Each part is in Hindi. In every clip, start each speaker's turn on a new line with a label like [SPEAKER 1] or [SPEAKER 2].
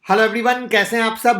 [SPEAKER 1] हेलो एवरीवन, कैसे हैं आप सब।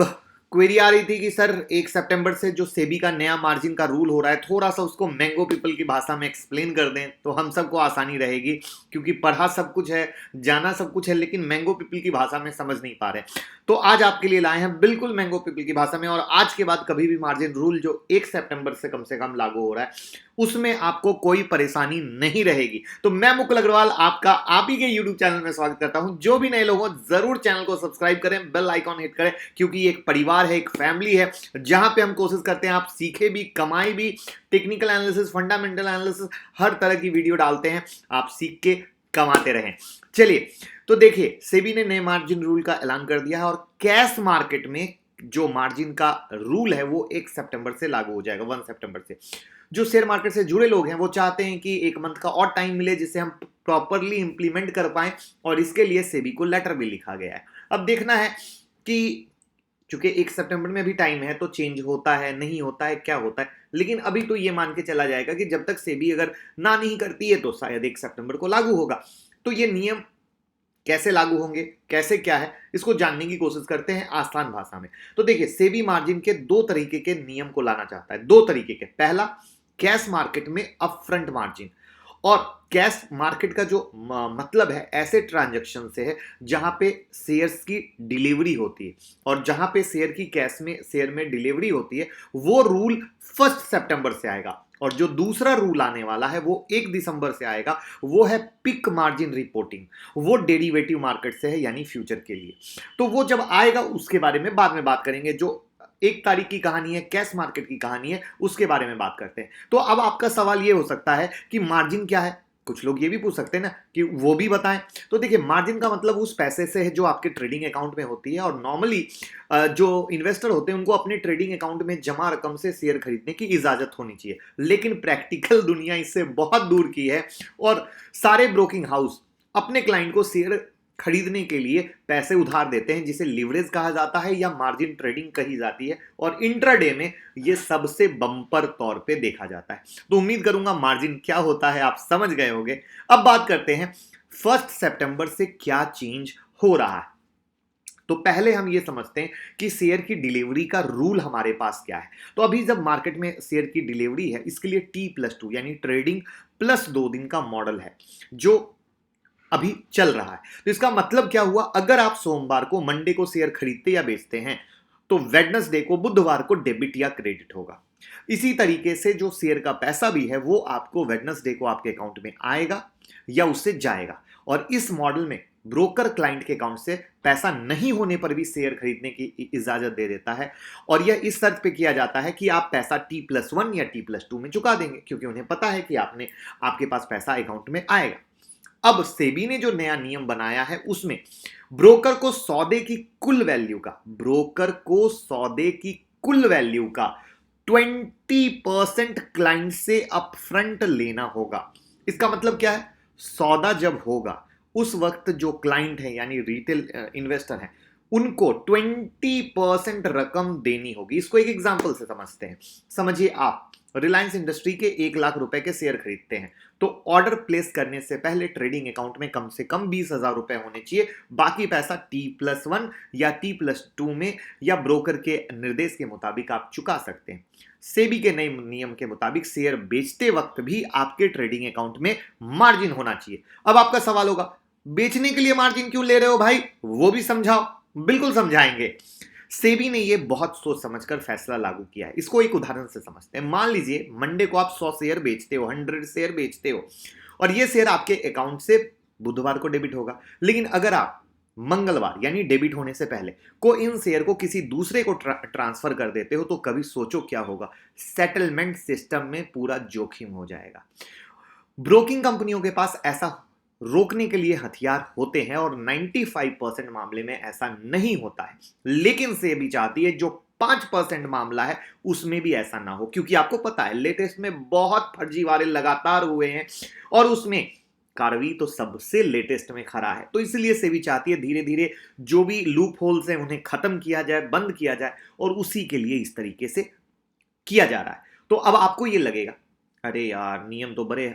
[SPEAKER 1] क्वेरी आ रही थी कि सर 1 सितंबर से जो सेबी का नया मार्जिन का रूल हो रहा है, थोड़ा सा उसको मैंगो पीपल की भाषा में एक्सप्लेन कर दें तो हम सबको आसानी रहेगी। क्योंकि पढ़ा सब कुछ है, जाना सब कुछ है, लेकिन मैंगो पीपल की भाषा में समझ नहीं पा रहे। तो आज आपके लिए लाए हैं बिल्कुल मैंगो पीपल की भाषा में। और आज के बाद कभी भी मार्जिन रूल जो 1 सितंबर से कम लागू हो रहा है, उसमें आपको कोई परेशानी नहीं रहेगी। तो मैं मुकुल अग्रवाल आपका आप ही के यूट्यूब चैनल में स्वागत करता हूं। जो भी नए लोग हो जरूर चैनल को सब्सक्राइब करें, बेल आइकॉन हिट करें, क्योंकि ये एक परिवार है, एक फैमिली है, जहां पे हम कोशिश करते हैं आप सीखे भी, कमाई भी। टेक्निकल एनालिसिस, फंडामेंटल एनालिसिस, हर तरह की वीडियो डालते हैं, आप सीख के कमाते रहें। चलिए, तो देखिए, सेबी ने नए मार्जिन रूल का ऐलान कर दिया है और कैश मार्केट में जो मार्जिन का रूल है वो 1 सितंबर से लागू हो जाएगा, 1 सितंबर से। जो शेयर मार्केट से जुड़े लोग हैं वो चाहते हैं कि 1 मंथ का और टाइम मिले जिससे हम प्रॉपरली इंप्लीमेंट कर पाए, और इसके लिए सेबी को लेटर भी लिखा गया है। अब देखना है कि चूंकि 1 सितंबर में भी टाइम है, तो चेंज होता है, नहीं होता है, क्या होता है। लेकिन अभी तो ये मान के चला जाएगा कि जब तक सेबी अगर ना नहीं करती है तो शायद 1 सितंबर को लागू होगा। तो ये नियम कैसे लागू होंगे, कैसे क्या है, इसको जानने की कोशिश करते हैं आसान भाषा में। तो देखिए, सेबी मार्जिन के दो तरीके के नियम को लाना चाहता है, दो तरीके के। पहला, कैश मार्केट में अपफ्रंट मार्जिन। और कैश मार्केट का जो मतलब है, ऐसे ट्रांजैक्शन से है जहां पे शेयर्स की डिलीवरी होती है, और जहां पे शेयर में डिलीवरी होती है, वो रूल 1 सितंबर से आएगा। और जो दूसरा रूल आने वाला है वो 1 दिसंबर से आएगा, वो है पिक मार्जिन रिपोर्टिंग। वो डेरिवेटिव मार्केट से है, यानी फ्यूचर के लिए। तो वो जब आएगा उसके बारे में बाद में बात करेंगे। जो 1 तारीख की कहानी है, कैश मार्केट की कहानी है, उसके बारे में बात करते हैं। तो अब आपका सवाल ये हो सकता है कि मार्जिन क्या है। कुछ लोग ये भी पूछ सकते हैं ना कि वो भी बताएं। तो देखिए, मार्जिन का मतलब उस पैसे से है जो आपके ट्रेडिंग अकाउंट में होती है। और नॉर्मली जो इन्वेस्टर होते हैं उनको अपने ट्रेडिंग अकाउंट में जमा रकम से शेयर खरीदने की इजाजत होनी चाहिए, लेकिन प्रैक्टिकल दुनिया इससे बहुत दूर की है। और सारे ब्रोकिंग हाउस अपने क्लाइंट को शेयर खरीदने के लिए पैसे उधार देते हैं, जिसे लिवरेज कहा जाता है या मार्जिन ट्रेडिंग कही जाती है। और इंट्राडे में ये सबसे बम्पर तौर पे देखा जाता है। तो उम्मीद करूंगा मार्जिन क्या होता है आप समझ गए होंगे। अब बात करते हैं 1 सितंबर से क्या चेंज हो रहा है। तो पहले हम ये समझते हैं कि शेयर की डिलीवरी का रूल हमारे पास क्या है। तो अभी जब मार्केट में शेयर की डिलीवरी है, इसके लिए T+2 यानी ट्रेडिंग प्लस 2 दिन का मॉडल है जो अभी चल रहा है। तो इसका मतलब क्या हुआ, अगर आप सोमवार को, मंडे को शेयर खरीदते या बेचते हैं, तो वेडनेसडे को, बुधवार को डेबिट या क्रेडिट होगा। इसी तरीके से जो शेयर का पैसा भी है वो आपको वेडनेसडे को आपके अकाउंट में आएगा या उससे जाएगा। और इस मॉडल में ब्रोकर क्लाइंट के अकाउंट से पैसा नहीं होने पर भी शेयर खरीदने की इजाजत दे देता है। और यह इस शर्त पे किया जाता है कि आप पैसा T+1 या T+2 में चुका देंगे, क्योंकि उन्हें पता है कि आपके पास पैसा अकाउंट में आएगा। अब सेबी ने जो नया नियम बनाया है उसमें ब्रोकर को सौदे की कुल वैल्यू का 20% क्लाइंट से अपफ्रंट लेना होगा। इसका मतलब क्या है, सौदा जब होगा उस वक्त जो क्लाइंट है यानी रिटेल इन्वेस्टर है, उनको 20% रकम देनी होगी। इसको एक एग्जांपल से समझते हैं। समझिए, आप रिलायंस इंडस्ट्री के 1 लाख रुपए के शेयर खरीदते हैं, तो ऑर्डर प्लेस करने से पहले ट्रेडिंग अकाउंट में कम से कम 20,000 रुपए होने चाहिए। बाकी पैसा T+1 या T+2 में या ब्रोकर के निर्देश के मुताबिक आप चुका सकते हैं। सेबी के नए नियम के मुताबिक शेयर बेचते वक्त भी आपके ट्रेडिंग अकाउंट में मार्जिन होना चाहिए। अब आपका सवाल होगा, बेचने के लिए मार्जिन क्यों ले रहे हो भाई, वो भी समझाओ। बिल्कुल समझाएंगे। सेबी ने यह बहुत सोच समझकर फैसला लागू किया है। इसको एक उदाहरण से समझते हैं। मान लीजिए मंडे को आप 100 शेयर बेचते हो, 100 शेयर बेचते हो, और यह शेयर आपके अकाउंट से बुधवार को डेबिट होगा। लेकिन अगर आप मंगलवार यानी डेबिट होने से पहले को इन शेयर को किसी दूसरे को ट्रांसफर कर देते हो, तो कभी सोचो क्या होगा। सेटलमेंट सिस्टम में पूरा जोखिम हो जाएगा। ब्रोकिंग कंपनियों के पास ऐसा रोकने के लिए हथियार होते हैं, और 95% मामले में ऐसा नहीं होता है। लेकिन सेबी चाहती है जो 5% मामला है उसमें भी ऐसा ना हो, क्योंकि आपको पता है लेटेस्ट में बहुत फर्जीवाड़े लगातार हुए हैं, और उसमें कार्वी तो सबसे लेटेस्ट में खड़ा है। तो इसलिए सेबी चाहती है धीरे धीरे जो भी लूप होल्स हैं उन्हें खत्म किया जाए, बंद किया जाए, और उसी के लिए इस तरीके से किया जा रहा है। तो अब आपको ये लगेगा, अरे यार नियम तो बड़े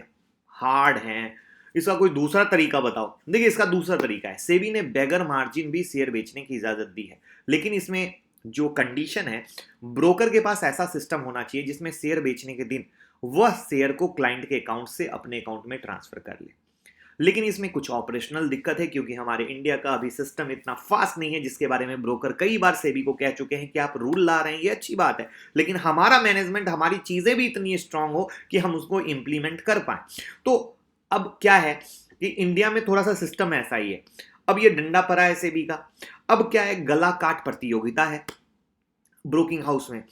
[SPEAKER 1] हार्ड हैं, इसका कोई दूसरा तरीका बताओ। देखिए इसका दूसरा तरीका है, सेबी ने बेगर मार्जिन भी शेयर बेचने की इजाजत दी है, लेकिन इसमें जो कंडीशन है, ब्रोकर के पास ऐसा सिस्टम होना चाहिए जिसमें शेयर बेचने के दिन वह शेयर को क्लाइंट के अकाउंट से अपने अकाउंट में ट्रांसफर कर ले। लेकिन इसमें कुछ ऑपरेशनल दिक्कत है, क्योंकि हमारे इंडिया का अभी सिस्टम इतना फास्ट नहीं है, जिसके बारे में ब्रोकर कई बार सेबी को कह चुके हैं कि आप रूल ला रहे हैं, ये अच्छी बात है, लेकिन हमारा मैनेजमेंट, हमारी चीजें भी इतनी स्ट्रांग हो कि हम उसको इंप्लीमेंट कर पाए। तो अब क्या है कि इंडिया में थोड़ा सा सिस्टम ऐसा ही है। अब ये डंडा पड़ा है सेबी का। अब क्या है, गला काट प्रतियोगिता है ब्रोकिंग हाउस में।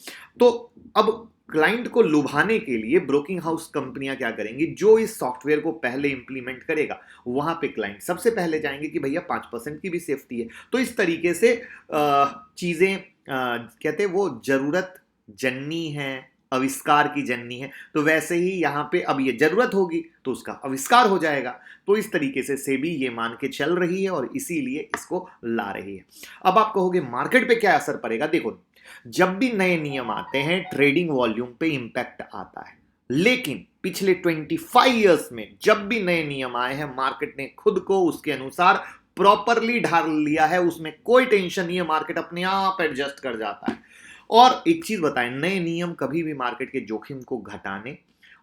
[SPEAKER 1] तो अब क्लाइंट को लुभाने के लिए ब्रोकिंग हाउस कंपनियां क्या करेंगी, जो इस सॉफ्टवेयर को पहले इंप्लीमेंट करेगा वहां पे क्लाइंट सबसे पहले जाएंगे कि भैया 5% की भी सेफ्टी है। तो इस तरीके से चीजें कहते हैं वो जरूरत जननी है, आविष्कार की जननी है, तो वैसे ही यहां पे अब ये जरूरत होगी तो उसका आविष्कार हो जाएगा। तो इस तरीके से सेबी ये मान के चल रही है और इसीलिए इसको ला रही है। अब आप कहोगे मार्केट पे क्या असर पड़ेगा। देखो, जब भी नए नियम आते हैं ट्रेडिंग वॉल्यूम पे इंपैक्ट आता है, लेकिन पिछले 25 इयर्स में जब भी नए नियम आए हैं मार्केट ने खुद को उसके अनुसार प्रॉपरली ढाल लिया है, उसमें कोई टेंशन नहीं है, मार्केट अपने आप एडजस्ट कर जाता है। और एक चीज बताएं, नए नियम कभी भी मार्केट के जोखिम को घटाने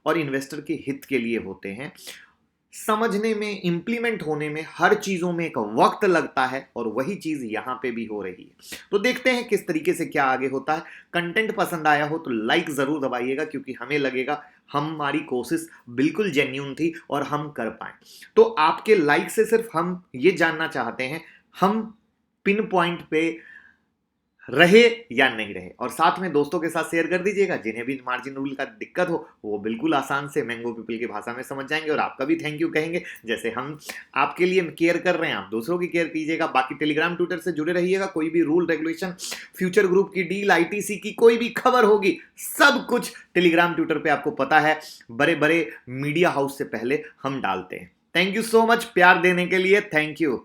[SPEAKER 1] और इन्वेस्टर के हित के लिए होते हैं। समझने में, इंप्लीमेंट होने में हर चीजों में एक वक्त लगता है और वही चीज यहां पे भी हो रही है। तो देखते हैं किस तरीके से क्या आगे होता है। कंटेंट पसंद आया हो तो लाइक जरूर दबाइएगा, क्योंकि हमें लगेगा हमारी कोशिश बिल्कुल जेन्युइन थी और हम कर पाए। तो आपके लाइक से सिर्फ हम ये जानना चाहते हैं हम पिन पॉइंट पे रहे या नहीं रहे, और साथ में दोस्तों के साथ शेयर कर दीजिएगा। जिन्हें भी मार्जिन रूल का दिक्कत हो वो बिल्कुल आसान से मैंगो पीपल की भाषा में समझ जाएंगे और आपका भी थैंक यू कहेंगे। जैसे हम आपके लिए केयर कर रहे हैं, आप दूसरों की केयर कीजिएगा। बाकी टेलीग्राम ट्विटर से जुड़े रहिएगा, कोई भी रूल रेगुलेशन, फ्यूचर ग्रुप की डील, आईटीसी की कोई भी खबर होगी, सब कुछ टेलीग्राम ट्विटर पे आपको पता है, बड़े बड़े मीडिया हाउस से पहले हम डालते हैं। थैंक यू सो मच प्यार देने के लिए, थैंक यू।